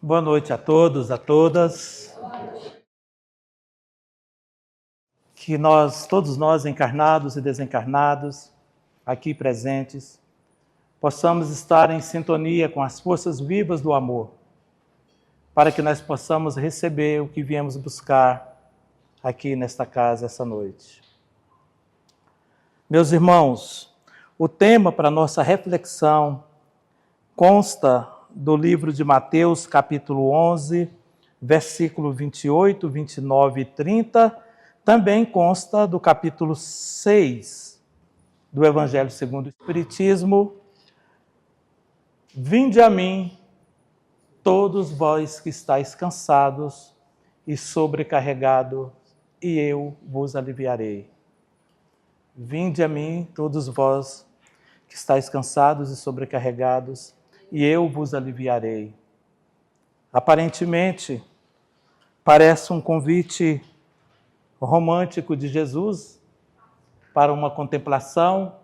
Boa noite a todos, a todas. Que todos nós, encarnados e desencarnados, aqui presentes, possamos estar em sintonia com as forças vivas do amor, para que nós possamos receber o que viemos buscar aqui nesta casa essa noite. Meus irmãos, o tema para nossa reflexão consta do livro de Mateus, capítulo 11, versículo 28, 29 e 30, também consta do capítulo 6 do Evangelho segundo o Espiritismo. Vinde a mim, todos vós que estáis cansados e sobrecarregados, e eu vos aliviarei. Vinde a mim, todos vós que estáis cansados e sobrecarregados, e eu vos aliviarei. Aparentemente, parece um convite romântico de Jesus para uma contemplação,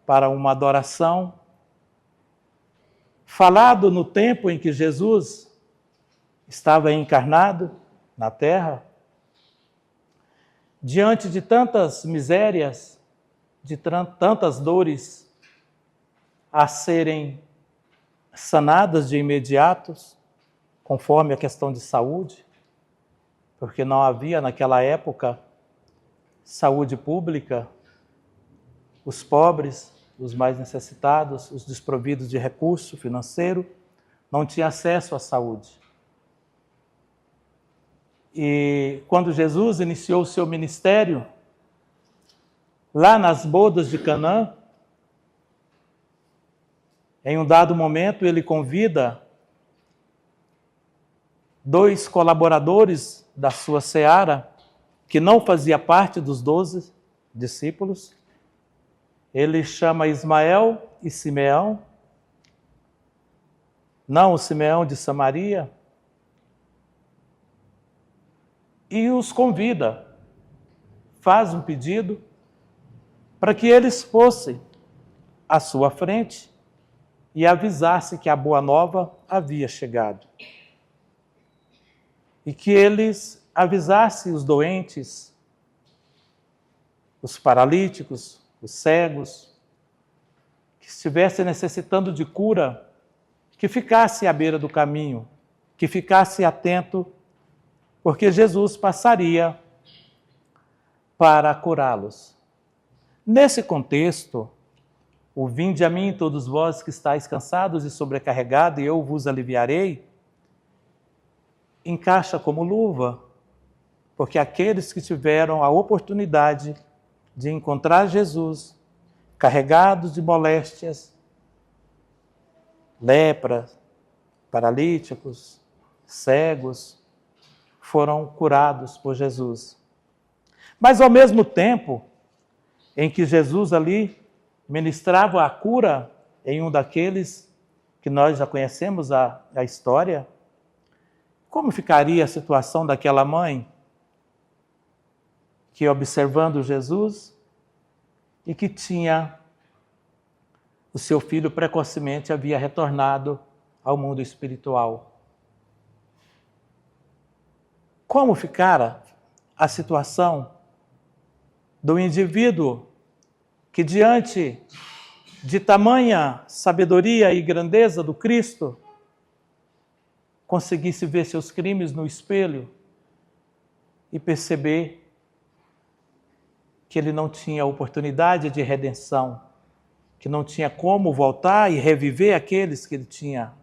para uma adoração, falado no tempo em que Jesus estava encarnado na terra, diante de tantas misérias, de tantas dores a serem sanadas de imediato, conforme a questão de saúde, porque não havia naquela época saúde pública, os pobres, os mais necessitados, os desprovidos de recurso financeiro, não tinham acesso à saúde. E quando Jesus iniciou o seu ministério, lá nas bodas de Canaã, em um dado momento, ele convida 2 colaboradores da sua seara, que não fazia parte dos 12 discípulos. Ele chama Ismael e Simeão, não o Simeão de Samaria, e os convida, faz um pedido para que eles fossem à sua frente e avisasse que a boa nova havia chegado. E que eles avisassem os doentes, os paralíticos, os cegos, que estivessem necessitando de cura, que ficasse à beira do caminho, que ficasse atento, porque Jesus passaria para curá-los. Nesse contexto, o vinde a mim todos vós que estáis cansados e sobrecarregados, e eu vos aliviarei, encaixa como luva, porque aqueles que tiveram a oportunidade de encontrar Jesus, carregados de moléstias, lepra, paralíticos, cegos, foram curados por Jesus. Mas ao mesmo tempo em que Jesus ali ministrava a cura em um daqueles que nós já conhecemos a história, como ficaria a situação daquela mãe que, observando Jesus, e que tinha o seu filho precocemente havia retornado ao mundo espiritual? Como ficara a situação do indivíduo que, diante de tamanha sabedoria e grandeza do Cristo, conseguisse ver seus crimes no espelho e perceber que ele não tinha oportunidade de redenção, que não tinha como voltar e reviver aqueles que ele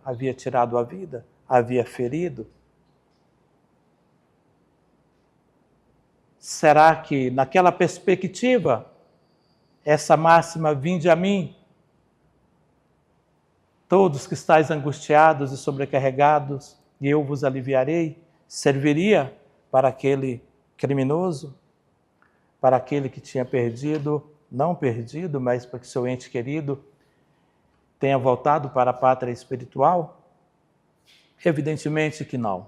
havia tirado a vida, havia ferido? Será que, naquela perspectiva, essa máxima, vinde a mim, todos que estáis angustiados e sobrecarregados, e eu vos aliviarei, serviria para aquele criminoso, para aquele que tinha perdido, não perdido, mas para que seu ente querido tenha voltado para a pátria espiritual? Evidentemente que não.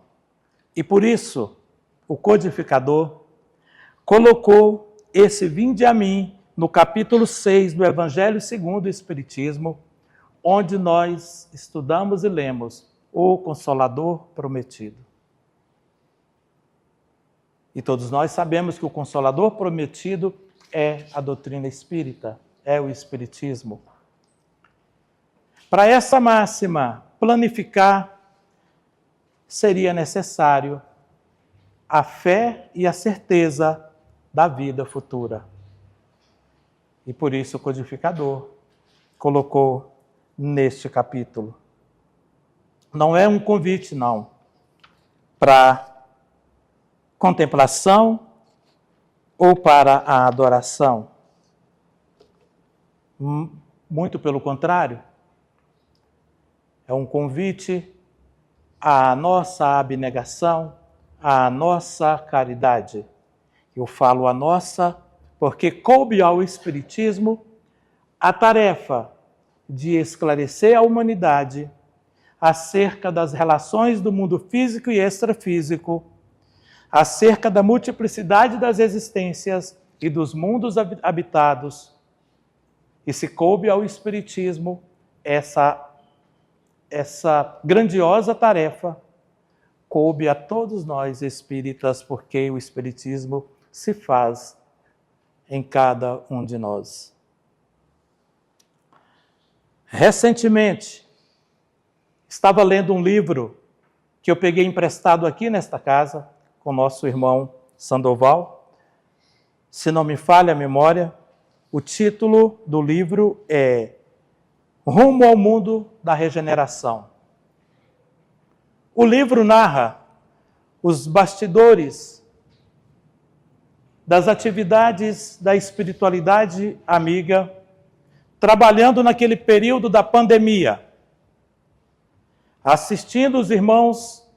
E por isso, o codificador colocou esse vinde a mim no capítulo 6 do Evangelho segundo o Espiritismo, onde nós estudamos e lemos o Consolador prometido. E todos nós sabemos que o Consolador prometido é a doutrina espírita, é o Espiritismo. Para essa máxima planificar, seria necessário a fé e a certeza da vida futura. E por isso o codificador colocou neste capítulo. Não é um convite, não, para contemplação ou para a adoração. Muito pelo contrário, é um convite à nossa abnegação, à nossa caridade. Eu falo a nossa porque coube ao Espiritismo a tarefa de esclarecer a humanidade acerca das relações do mundo físico e extrafísico, acerca da multiplicidade das existências e dos mundos habitados. E se coube ao Espiritismo essa grandiosa tarefa, coube a todos nós espíritas, porque o Espiritismo se faz em cada um de nós. Recentemente, estava lendo um livro que eu peguei emprestado aqui nesta casa, com nosso irmão Sandoval. Se não me falha a memória, o título do livro é Rumo ao Mundo da Regeneração. O livro narra os bastidores das atividades da espiritualidade amiga, trabalhando naquele período da pandemia, assistindo os irmãos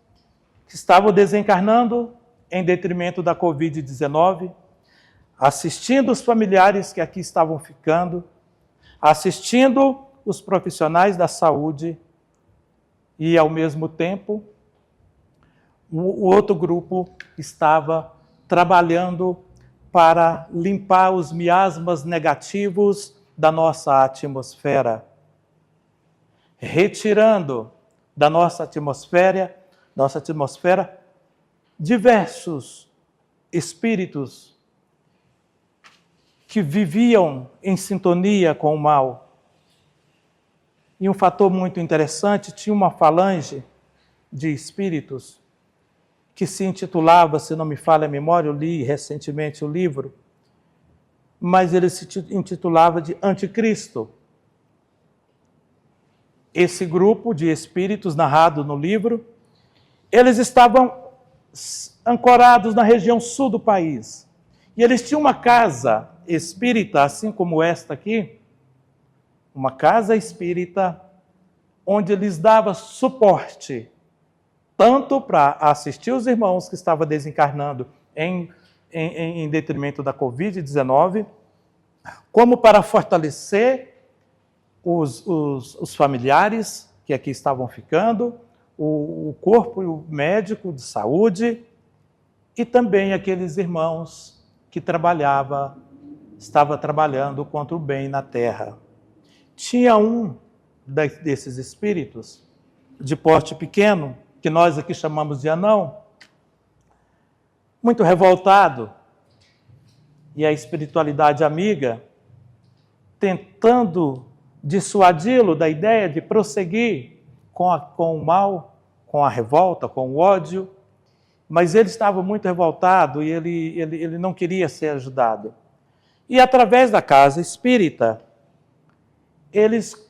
que estavam desencarnando em detrimento da Covid-19, assistindo os familiares que aqui estavam ficando, assistindo os profissionais da saúde e, ao mesmo tempo, o outro grupo estava trabalhando para limpar os miasmas negativos da nossa atmosfera, retirando da nossa atmosfera diversos espíritos que viviam em sintonia com o mal. E um fator muito interessante, tinha uma falange de espíritos que se intitulava, se não me falha a memória, eu li recentemente o livro, mas ele se intitulava de Anticristo. Esse grupo de espíritos narrado no livro, eles estavam ancorados na região sul do país. E eles tinham uma casa espírita, assim como esta aqui, uma casa espírita, onde lhes dava suporte, tanto para assistir os irmãos que estavam desencarnando em detrimento da Covid-19, como para fortalecer os familiares que aqui estavam ficando, o corpo médico de saúde, e também aqueles irmãos que estava trabalhando contra o bem na terra. Tinha um desses espíritos, de porte pequeno, que nós aqui chamamos de anão, muito revoltado, e a espiritualidade amiga, tentando dissuadi-lo da ideia de prosseguir com o mal, com a revolta, com o ódio, mas ele estava muito revoltado e ele não queria ser ajudado. E através da casa espírita, eles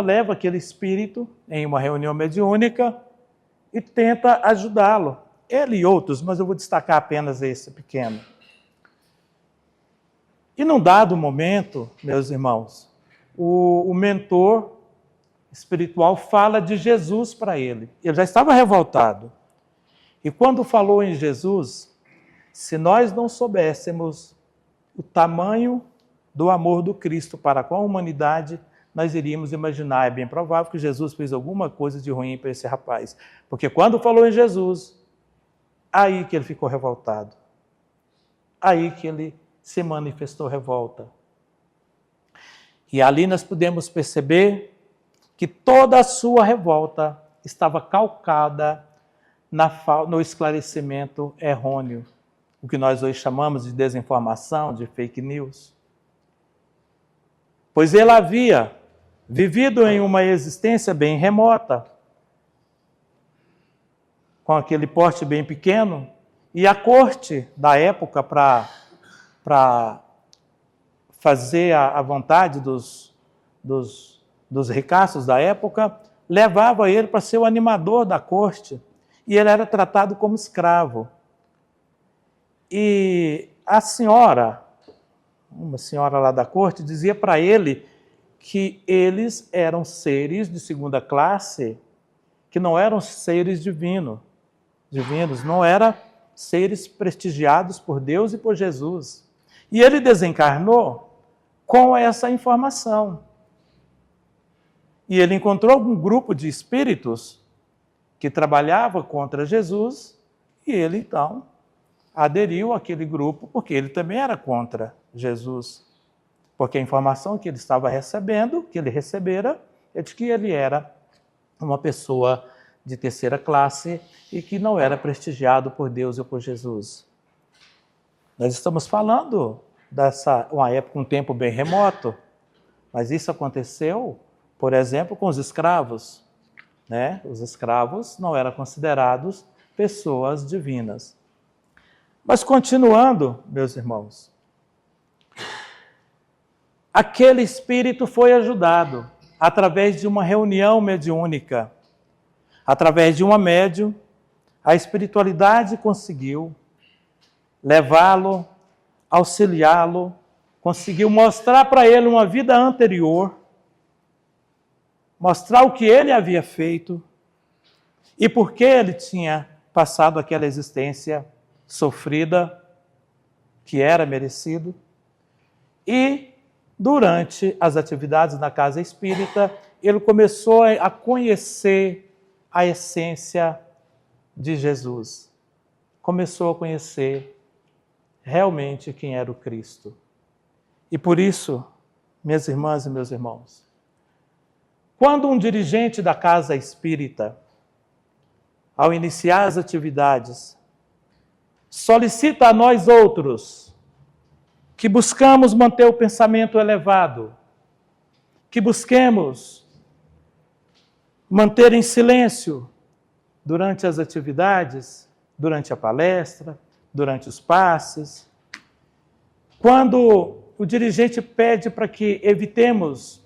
leva aquele espírito em uma reunião mediúnica e tenta ajudá-lo. Ele e outros, mas eu vou destacar apenas esse pequeno. E num dado momento, meus irmãos, o mentor espiritual fala de Jesus para ele. Ele já estava revoltado. E quando falou em Jesus, se nós não soubéssemos o tamanho do amor do Cristo para com a humanidade, nós iríamos imaginar, é bem provável que Jesus fez alguma coisa de ruim para esse rapaz. Porque quando falou em Jesus, aí que ele ficou revoltado. Aí que ele se manifestou revolta. E ali nós podemos perceber que toda a sua revolta estava calcada no esclarecimento errôneo, o que nós hoje chamamos de desinformação, de fake news. Pois ele havia vivido em uma existência bem remota, com aquele porte bem pequeno, e a corte da época, para fazer a vontade dos ricaços da época, levava ele para ser o animador da corte, e ele era tratado como escravo. E a senhora, uma senhora lá da corte, dizia para ele que eles eram seres de segunda classe, que não eram seres divinos, não eram seres prestigiados por Deus e por Jesus. E ele desencarnou com essa informação. E ele encontrou um grupo de espíritos que trabalhava contra Jesus, e ele então aderiu àquele grupo, porque ele também era contra Jesus. Porque a informação que ele estava recebendo, que ele recebera, é de que ele era uma pessoa de terceira classe e que não era prestigiado por Deus e por Jesus. Nós estamos falando uma época, um tempo bem remoto, mas isso aconteceu, por exemplo, com os escravos, né? Os escravos não eram considerados pessoas divinas. Mas continuando, meus irmãos, aquele espírito foi ajudado através de uma reunião mediúnica. Através de uma médium, a espiritualidade conseguiu levá-lo, auxiliá-lo, conseguiu mostrar para ele uma vida anterior, mostrar o que ele havia feito e por que ele tinha passado aquela existência sofrida, que era merecido. E, durante as atividades na casa espírita, ele começou a conhecer a essência de Jesus. Começou a conhecer realmente quem era o Cristo. E por isso, minhas irmãs e meus irmãos, quando um dirigente da casa espírita, ao iniciar as atividades, solicita a nós outros que buscamos manter o pensamento elevado, que busquemos manter em silêncio durante as atividades, durante a palestra, durante os passes. Quando o dirigente pede para que evitemos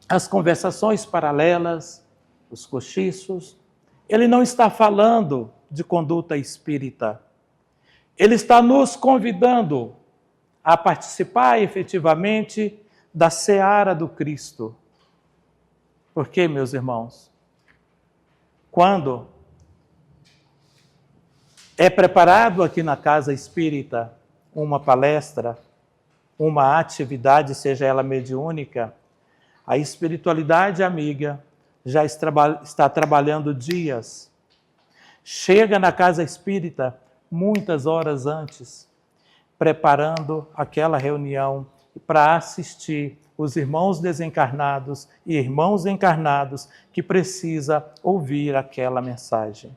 as conversações paralelas, os cochichos, ele não está falando de conduta espírita. Ele está nos convidando a participar efetivamente da seara do Cristo. Porque, meus irmãos, quando é preparado aqui na casa espírita uma palestra, uma atividade, seja ela mediúnica, a espiritualidade amiga já está trabalhando dias. Chega na casa espírita muitas horas antes, preparando aquela reunião para assistir os irmãos desencarnados e irmãos encarnados que precisa ouvir aquela mensagem.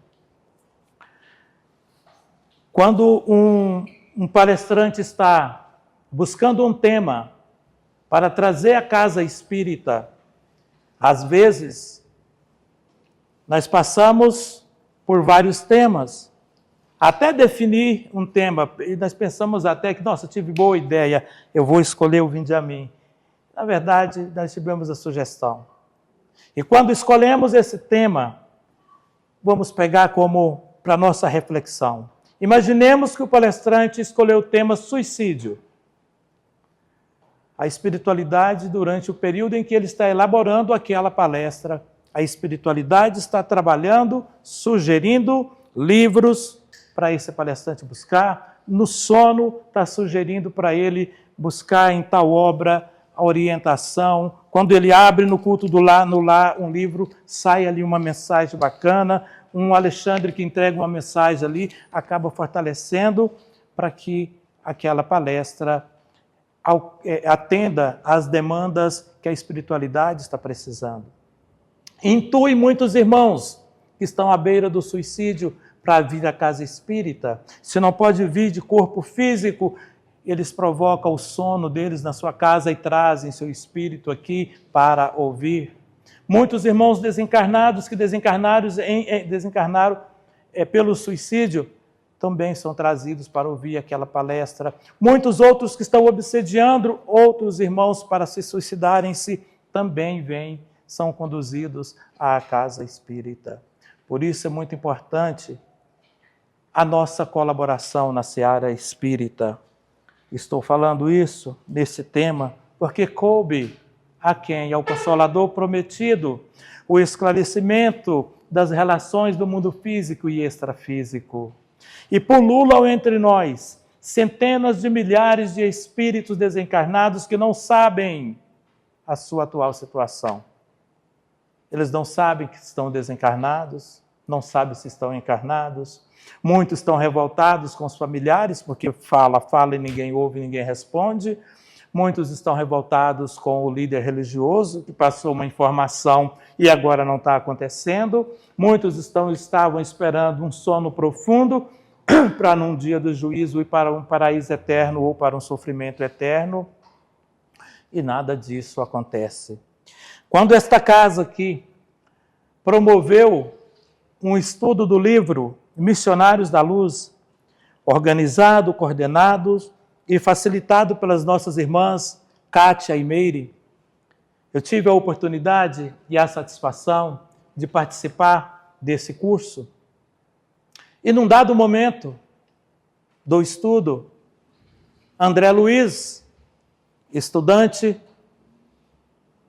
Quando um palestrante está buscando um tema para trazer à casa espírita, às vezes nós passamos por vários temas, até definir um tema, e nós pensamos até que, nossa, tive boa ideia, eu vou escolher o Vinde a Mim. Na verdade, nós tivemos a sugestão. E quando escolhemos esse tema, vamos pegar como para nossa reflexão. Imaginemos que o palestrante escolheu o tema suicídio. A espiritualidade, durante o período em que ele está elaborando aquela palestra, a espiritualidade está trabalhando, sugerindo livros para esse palestrante buscar. No sono, está sugerindo para ele buscar em tal obra a orientação. Quando ele abre no culto do lar, no lar, um livro, sai ali uma mensagem bacana. Um Alexandre que entrega uma mensagem ali, acaba fortalecendo para que aquela palestra atenda às demandas que a espiritualidade está precisando. Intui muitos irmãos que estão à beira do suicídio para vir à casa espírita. Se não pode vir de corpo físico, eles provocam o sono deles na sua casa e trazem seu espírito aqui para ouvir. Muitos irmãos desencarnados que desencarnaram pelo suicídio também são trazidos para ouvir aquela palestra. Muitos outros que estão obsediando outros irmãos para se suicidarem-se também vêm, são conduzidos à casa espírita. Por isso é muito importante a nossa colaboração na seara espírita. Estou falando isso nesse tema porque coube a quem? Ao Consolador prometido o esclarecimento das relações do mundo físico e extrafísico. E pululam entre nós centenas de milhares de espíritos desencarnados que não sabem a sua atual situação. Eles não sabem que estão desencarnados, não sabem se estão encarnados. Muitos estão revoltados com os familiares, porque fala e ninguém ouve, ninguém responde. Muitos estão revoltados com o líder religioso, que passou uma informação e agora não está acontecendo. Muitos estavam esperando um sono profundo para num dia do juízo ir para um paraíso eterno ou para um sofrimento eterno. E nada disso acontece. Quando esta casa aqui promoveu um estudo do livro Missionários da Luz, organizado, coordenado e facilitado pelas nossas irmãs Kátia e Meire, eu tive a oportunidade e a satisfação de participar desse curso. E num dado momento do estudo, André Luiz, estudante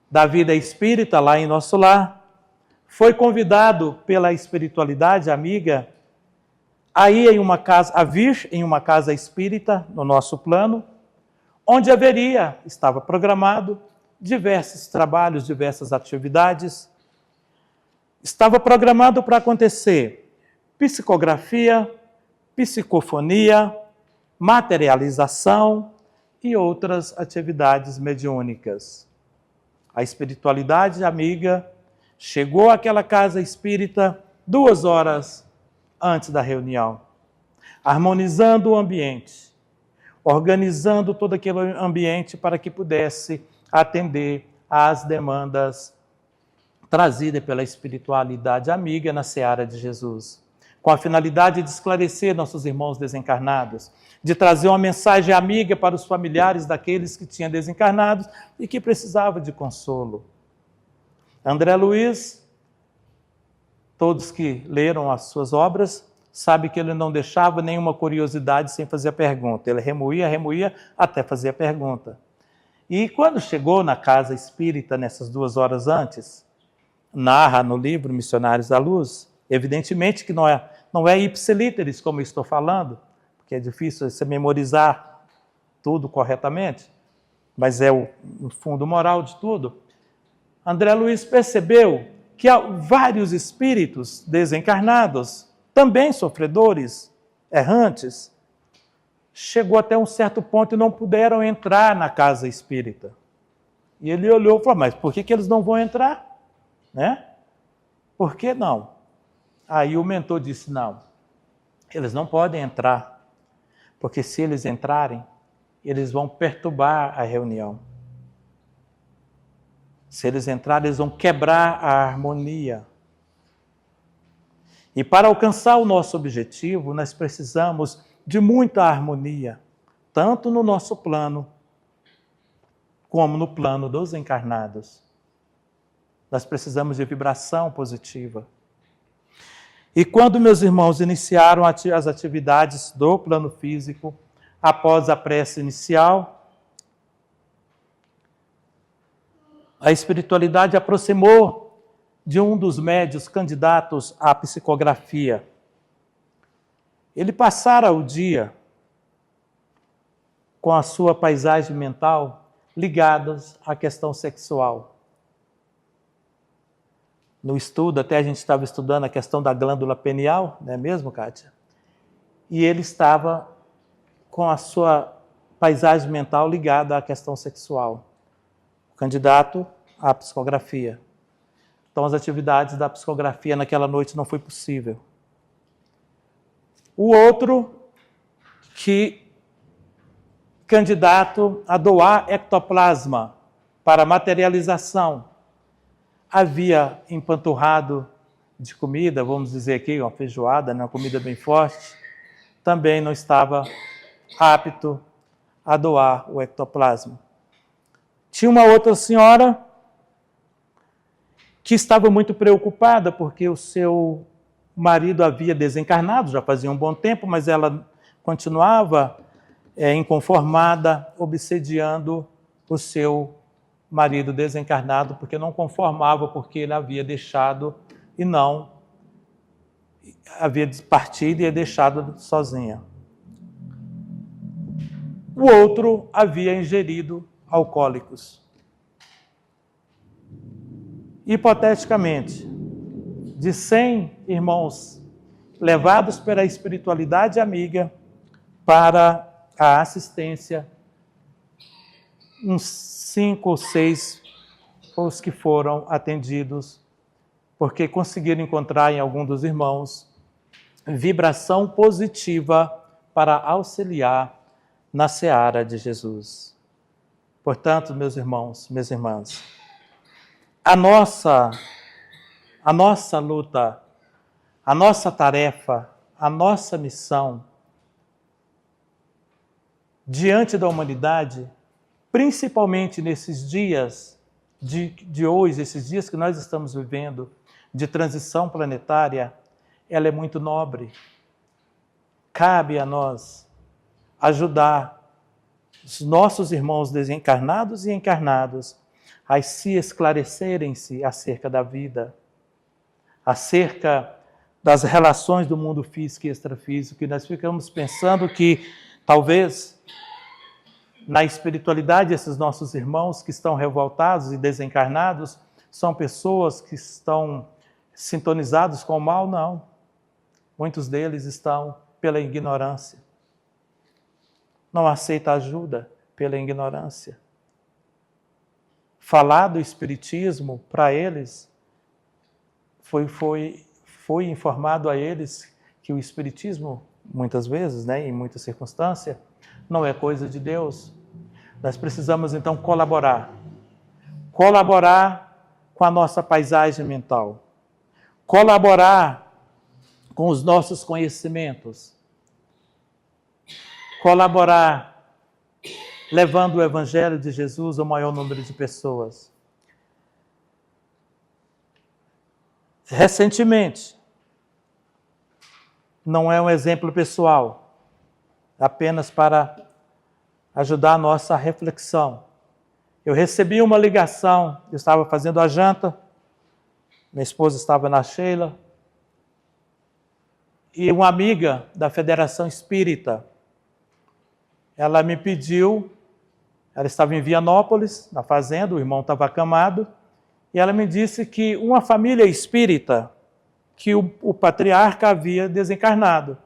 da vida espírita lá em nosso lar, foi convidado pela espiritualidade amiga a vir em uma casa espírita no nosso plano, onde estava programado diversos trabalhos, diversas atividades. Estava programado para acontecer psicografia, psicofonia, materialização e outras atividades mediúnicas. A espiritualidade amiga chegou àquela casa espírita 2 horas antes da reunião, harmonizando o ambiente, organizando todo aquele ambiente para que pudesse atender às demandas trazidas pela espiritualidade amiga na seara de Jesus, com a finalidade de esclarecer nossos irmãos desencarnados, de trazer uma mensagem amiga para os familiares daqueles que tinham desencarnados e que precisavam de consolo. André Luiz, todos que leram as suas obras, sabem que ele não deixava nenhuma curiosidade sem fazer a pergunta. Ele remoía até fazer a pergunta. E quando chegou na casa espírita, nessas 2 horas antes, narra no livro Missionários da Luz, evidentemente que não é ipsilíteris, como eu estou falando, porque é difícil você memorizar tudo corretamente, mas é o fundo moral de tudo. André Luiz percebeu que há vários espíritos desencarnados, também sofredores, errantes, chegou até um certo ponto e não puderam entrar na casa espírita. E ele olhou e falou, mas por que eles não vão entrar? Né? Por que não? Aí o mentor disse, não, eles não podem entrar, porque se eles entrarem, eles vão perturbar a reunião. Se eles entrarem, eles vão quebrar a harmonia. E para alcançar o nosso objetivo, nós precisamos de muita harmonia, tanto no nosso plano, como no plano dos encarnados. Nós precisamos de vibração positiva. E quando meus irmãos iniciaram as atividades do plano físico, após a prece inicial, a espiritualidade aproximou de um dos médios candidatos à psicografia. Ele passara o dia com a sua paisagem mental ligadas à questão sexual. No estudo, até a gente estava estudando a questão da glândula pineal, não é mesmo, Kátia? E ele estava com a sua paisagem mental ligada à questão sexual. O candidato à psicografia. Então, as atividades da psicografia naquela noite não foi possível. O outro, candidato a doar ectoplasma para materialização, havia empanturrado de comida, vamos dizer aqui, uma feijoada, uma comida bem forte, também não estava apto a doar o ectoplasma. Tinha uma outra senhora que estava muito preocupada porque o seu marido havia desencarnado, já fazia um bom tempo, mas ela continuava inconformada, obsediando o seu marido desencarnado, porque não conformava, porque ele havia deixado e não havia partido e deixado sozinha. O outro havia ingerido alcoólicos. Hipoteticamente, de 100 irmãos levados pela espiritualidade amiga para a assistência, uns 5 ou 6 os que foram atendidos, porque conseguiram encontrar em algum dos irmãos vibração positiva para auxiliar na seara de Jesus. Portanto, meus irmãos, minhas irmãs, a nossa luta, a nossa tarefa, a nossa missão diante da humanidade, principalmente nesses dias de hoje, esses dias que nós estamos vivendo, de transição planetária, ela é muito nobre. Cabe a nós ajudar os nossos irmãos desencarnados e encarnados a se esclarecerem-se acerca da vida, acerca das relações do mundo físico e extrafísico, e nós ficamos pensando que talvez na espiritualidade esses nossos irmãos que estão revoltados e desencarnados são pessoas que estão sintonizados com o mal. Não. Muitos deles estão pela ignorância. Não aceita ajuda pela ignorância. Falar do espiritismo para eles foi informado a eles que o espiritismo, muitas vezes, em muitas circunstâncias, não é coisa de Deus. Nós precisamos, então, colaborar com a nossa paisagem mental, colaborar com os nossos conhecimentos, colaborar levando o Evangelho de Jesus ao maior número de pessoas. Recentemente, não é um exemplo pessoal, apenas para ajudar a nossa reflexão. Eu recebi uma ligação, eu estava fazendo a janta, minha esposa estava na Sheila, e uma amiga da Federação Espírita, ela me pediu, ela estava em Vianópolis, na fazenda, o irmão estava acamado, e ela me disse que uma família espírita, que o patriarca havia desencarnado.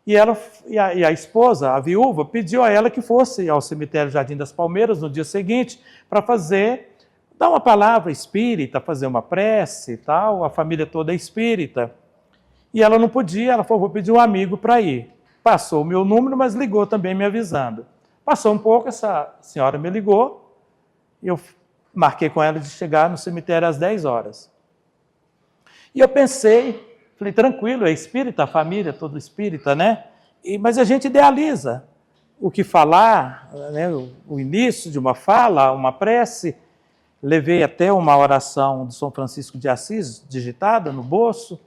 E a esposa, a viúva, pediu a ela que fosse ao cemitério Jardim das Palmeiras no dia seguinte para dar uma palavra espírita, fazer uma prece e tal, a família toda é espírita. E ela não podia, ela falou, vou pedir um amigo para ir. Passou o meu número, mas ligou também me avisando. Passou um pouco, essa senhora me ligou, e eu marquei com ela de chegar no cemitério às 10 horas. E eu pensei, falei, tranquilo, é espírita, a família, todo espírita, né? Mas a gente idealiza o que falar, né? O início de uma fala, uma prece. Levei até uma oração de São Francisco de Assis, digitada no bolso.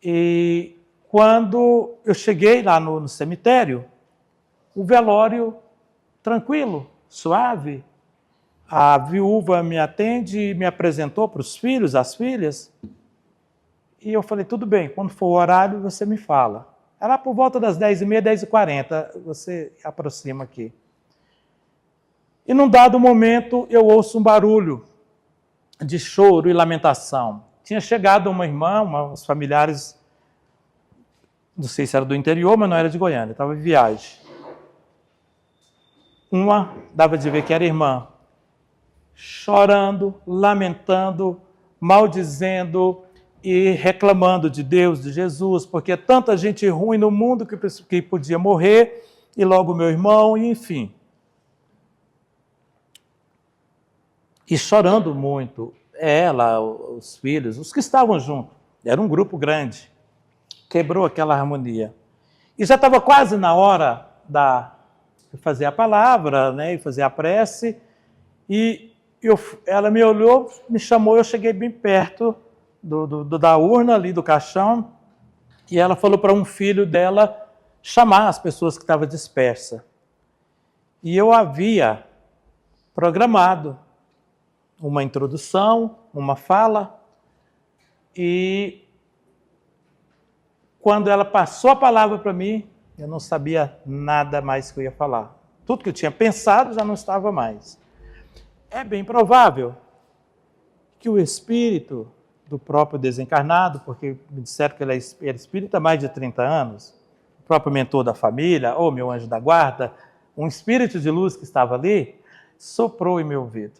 E quando eu cheguei lá no cemitério, o velório tranquilo, suave. A viúva me atende e me apresentou para os filhos, as filhas. E eu falei, tudo bem, quando for o horário, você me fala. Era por volta das 10h30, 10h40, você aproxima aqui. E num dado momento, eu ouço um barulho de choro e lamentação. Tinha chegado uma irmã, uns familiares, não sei se era do interior, mas não era de Goiânia, estava em viagem. Uma, dava de ver que era irmã, chorando, lamentando, maldizendo e reclamando de Deus, de Jesus, porque tanta gente ruim no mundo que podia morrer, e logo meu irmão, e enfim. E chorando muito, ela, os filhos, os que estavam juntos, era um grupo grande, quebrou aquela harmonia. E já estava quase na hora de fazer a palavra, né, e fazer a prece, e ela me olhou, me chamou, eu cheguei bem perto da urna ali, do caixão, e ela falou para um filho dela chamar as pessoas que estavam dispersas. E eu havia programado uma introdução, uma fala, e quando ela passou a palavra para mim, eu não sabia nada mais que eu ia falar. Tudo que eu tinha pensado já não estava mais. É bem provável que o espírito do próprio desencarnado, porque me disseram que ele era espírita há mais de 30 anos, o próprio mentor da família, ou meu anjo da guarda, um espírito de luz que estava ali, soprou em meu ouvido.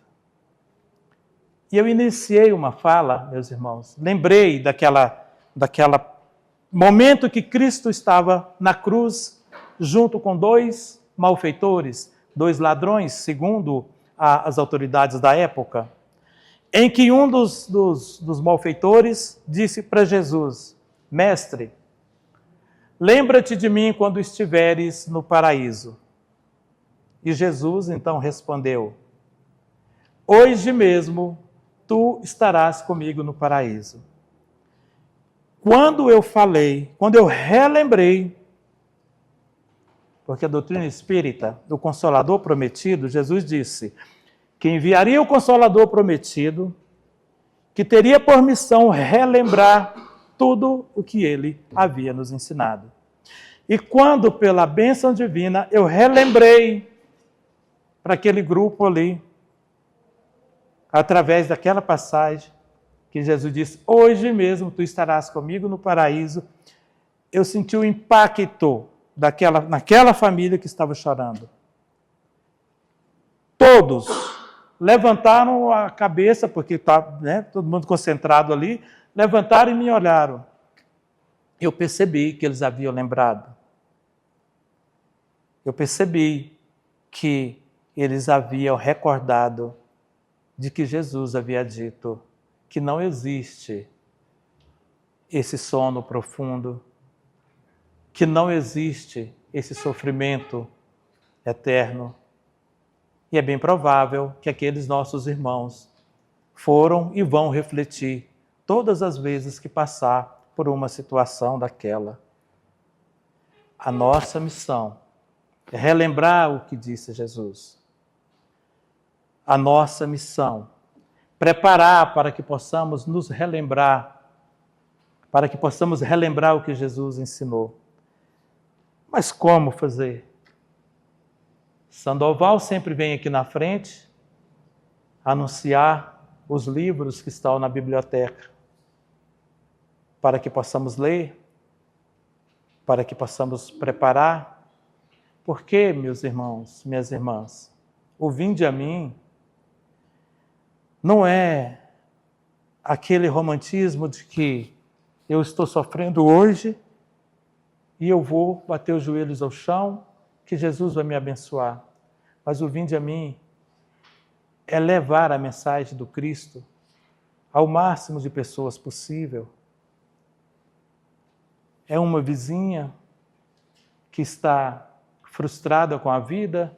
E eu iniciei uma fala, meus irmãos, lembrei daquela momento que Cristo estava na cruz, junto com 2 malfeitores, 2 ladrões, segundo as autoridades da época, em que um dos malfeitores disse para Jesus: Mestre, lembra-te de mim quando estiveres no paraíso. E Jesus então respondeu: Hoje mesmo tu estarás comigo no paraíso. Quando eu relembrei, porque a doutrina espírita, o Consolador prometido, Jesus disse que enviaria o Consolador prometido, que teria por missão relembrar tudo o que ele havia nos ensinado. E quando, pela bênção divina, eu relembrei para aquele grupo ali, através daquela passagem, que Jesus disse, hoje mesmo tu estarás comigo no paraíso, eu senti o impacto naquela família que estava chorando. Todos levantaram a cabeça, porque está, né, todo mundo concentrado ali, levantaram e me olharam. Eu percebi que eles haviam lembrado. Eu percebi que eles haviam recordado de que Jesus havia dito que não existe esse sono profundo, que não existe esse sofrimento eterno. E é bem provável que aqueles nossos irmãos foram e vão refletir todas as vezes que passar por uma situação daquela. A nossa missão é relembrar o que disse Jesus. A nossa missão, preparar para que possamos nos relembrar, para que possamos relembrar o que Jesus ensinou. Mas como fazer? Sandoval sempre vem aqui na frente anunciar os livros que estão na biblioteca, para que possamos ler, para que possamos preparar. Porque, meus irmãos, minhas irmãs, o vinde a mim não é aquele romantismo de que eu estou sofrendo hoje e eu vou bater os joelhos ao chão, que Jesus vai me abençoar. Mas o vinde a mim é levar a mensagem do Cristo ao máximo de pessoas possível. É uma vizinha que está frustrada com a vida,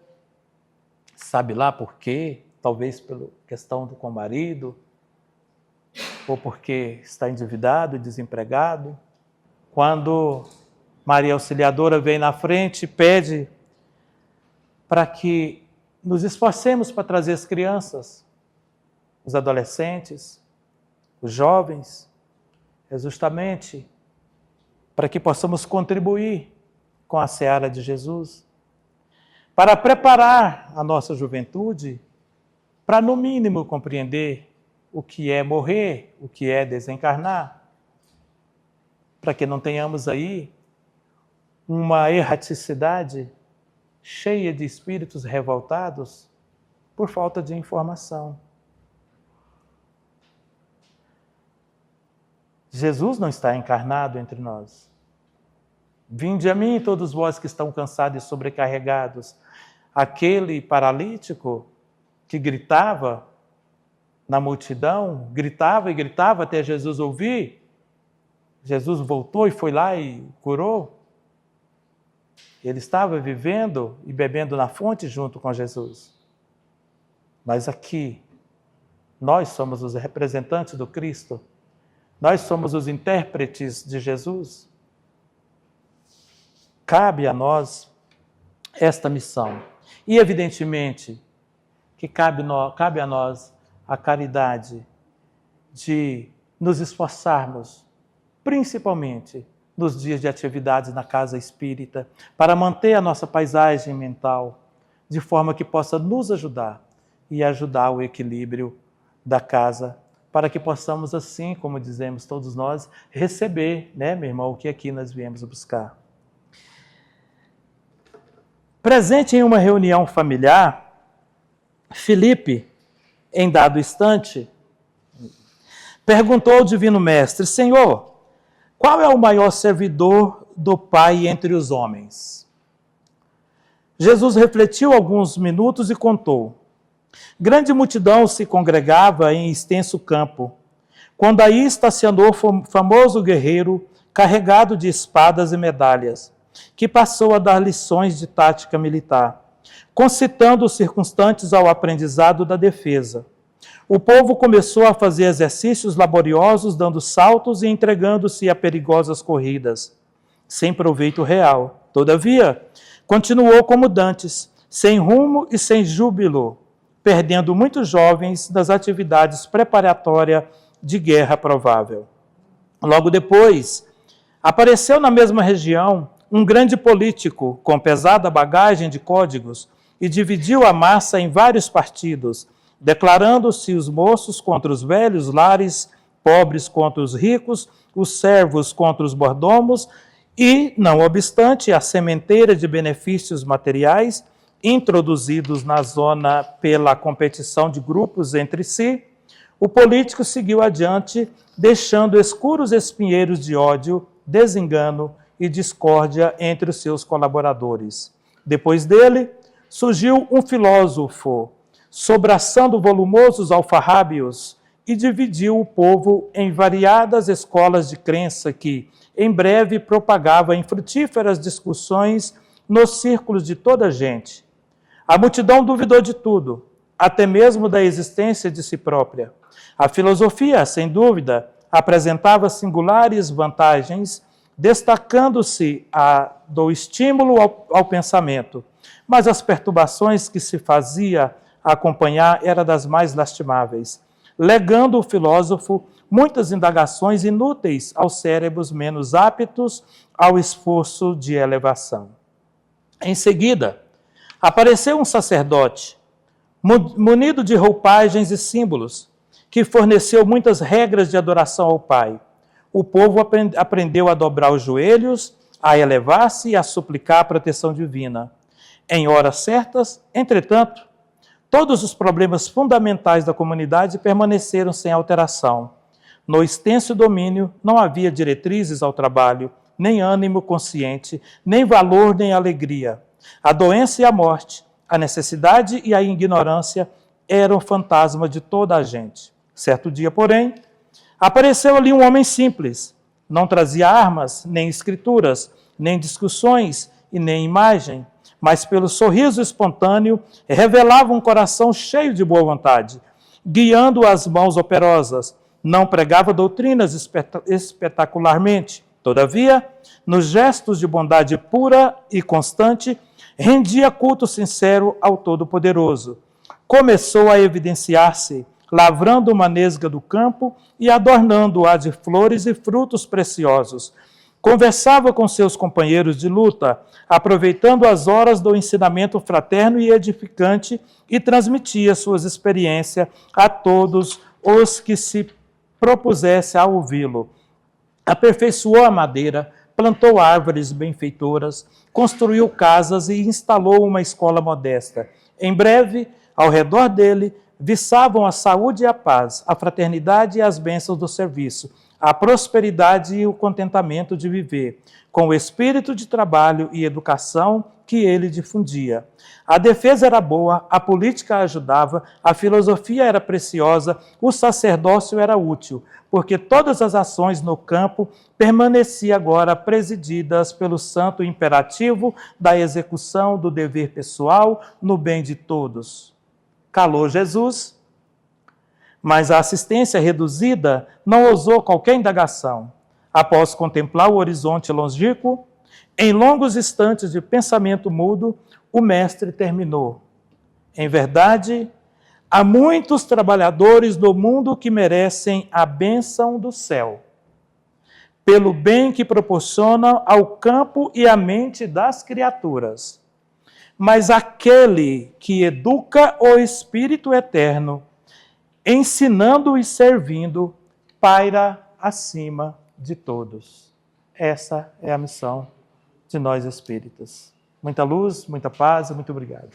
sabe lá por quê, talvez pela questão com o marido, ou porque está endividado e desempregado. Quando Maria Auxiliadora vem na frente e pede para que nos esforcemos para trazer as crianças, os adolescentes, os jovens, é justamente para que possamos contribuir com a seara de Jesus, para preparar a nossa juventude para, no mínimo, compreender o que é morrer, o que é desencarnar, para que não tenhamos aí uma erraticidade cheia de espíritos revoltados por falta de informação. Jesus não está encarnado entre nós. Vinde a mim, todos vós que estão cansados e sobrecarregados. Aquele paralítico que gritava na multidão, gritava e gritava até Jesus ouvir. Jesus voltou e foi lá e curou. Ele estava vivendo e bebendo na fonte junto com Jesus. Mas aqui, nós somos os representantes do Cristo. Nós somos os intérpretes de Jesus. Cabe a nós esta missão. E, evidentemente, que cabe a nós a caridade de nos esforçarmos, principalmente nos dias de atividades na casa espírita, para manter a nossa paisagem mental, de forma que possa nos ajudar e ajudar o equilíbrio da casa, para que possamos, assim, como dizemos todos nós, receber, né, meu irmão, o que aqui nós viemos buscar. Presente em uma reunião familiar, Filipe, em dado instante, perguntou ao Divino Mestre: Senhor, qual é o maior servidor do Pai entre os homens? Jesus refletiu alguns minutos e contou. Grande multidão se congregava em extenso campo, quando aí estacionou famoso guerreiro carregado de espadas e medalhas, que passou a dar lições de tática militar, concitando os circunstantes ao aprendizado da defesa. O povo começou a fazer exercícios laboriosos, dando saltos e entregando-se a perigosas corridas, sem proveito real. Todavia, continuou como dantes, sem rumo e sem júbilo, perdendo muitos jovens das atividades preparatórias de guerra provável. Logo depois, apareceu na mesma região um grande político com pesada bagagem de códigos e dividiu a massa em vários partidos, declarando-se os moços contra os velhos lares, pobres contra os ricos, os servos contra os mordomos e, não obstante a sementeira de benefícios materiais introduzidos na zona pela competição de grupos entre si, o político seguiu adiante, deixando escuros espinheiros de ódio, desengano e discórdia entre os seus colaboradores. Depois dele, surgiu um filósofo, sobraçando volumosos alfarrábios, e dividiu o povo em variadas escolas de crença que, em breve, propagava infrutíferas discussões nos círculos de toda a gente. A multidão duvidou de tudo, até mesmo da existência de si própria. A filosofia, sem dúvida, apresentava singulares vantagens, destacando-se do estímulo ao pensamento, mas as perturbações que se fazia acompanhar eram das mais lastimáveis, legando o filósofo muitas indagações inúteis aos cérebros menos aptos ao esforço de elevação. Em seguida, apareceu um sacerdote, munido de roupagens e símbolos, que forneceu muitas regras de adoração ao Pai. O povo aprendeu a dobrar os joelhos, a elevar-se e a suplicar a proteção divina. Em horas certas, entretanto, todos os problemas fundamentais da comunidade permaneceram sem alteração. No extenso domínio, não havia diretrizes ao trabalho, nem ânimo consciente, nem valor, nem alegria. A doença e a morte, a necessidade e a ignorância eram fantasma de toda a gente. Certo dia, porém, apareceu ali um homem simples. Não trazia armas, nem escrituras, nem discussões e nem imagem, mas pelo sorriso espontâneo revelava um coração cheio de boa vontade, guiando as mãos operosas. Não pregava doutrinas espetacularmente. Todavia, nos gestos de bondade pura e constante, rendia culto sincero ao Todo-Poderoso. Começou a evidenciar-se, lavrando uma nesga do campo e adornando-a de flores e frutos preciosos. Conversava com seus companheiros de luta, aproveitando as horas do ensinamento fraterno e edificante, e transmitia suas experiências a todos os que se propusessem a ouvi-lo. Aperfeiçoou a madeira, plantou árvores benfeitoras, construiu casas e instalou uma escola modesta. Em breve, ao redor dele, viçavam a saúde e a paz, a fraternidade e as bênçãos do serviço, a prosperidade e o contentamento de viver, com o espírito de trabalho e educação que ele difundia. A defesa era boa, a política ajudava, a filosofia era preciosa, o sacerdócio era útil, porque todas as ações no campo permaneciam agora presididas pelo santo imperativo da execução do dever pessoal no bem de todos. Calou Jesus, mas a assistência reduzida não ousou qualquer indagação. Após contemplar o horizonte longínquo, em longos instantes de pensamento mudo, o mestre terminou. Em verdade, há muitos trabalhadores do mundo que merecem a bênção do céu, pelo bem que proporcionam ao campo e à mente das criaturas. Mas aquele que educa o Espírito Eterno, ensinando e servindo, paira acima de todos. Essa é a missão de nós espíritas. Muita luz, muita paz e muito obrigado.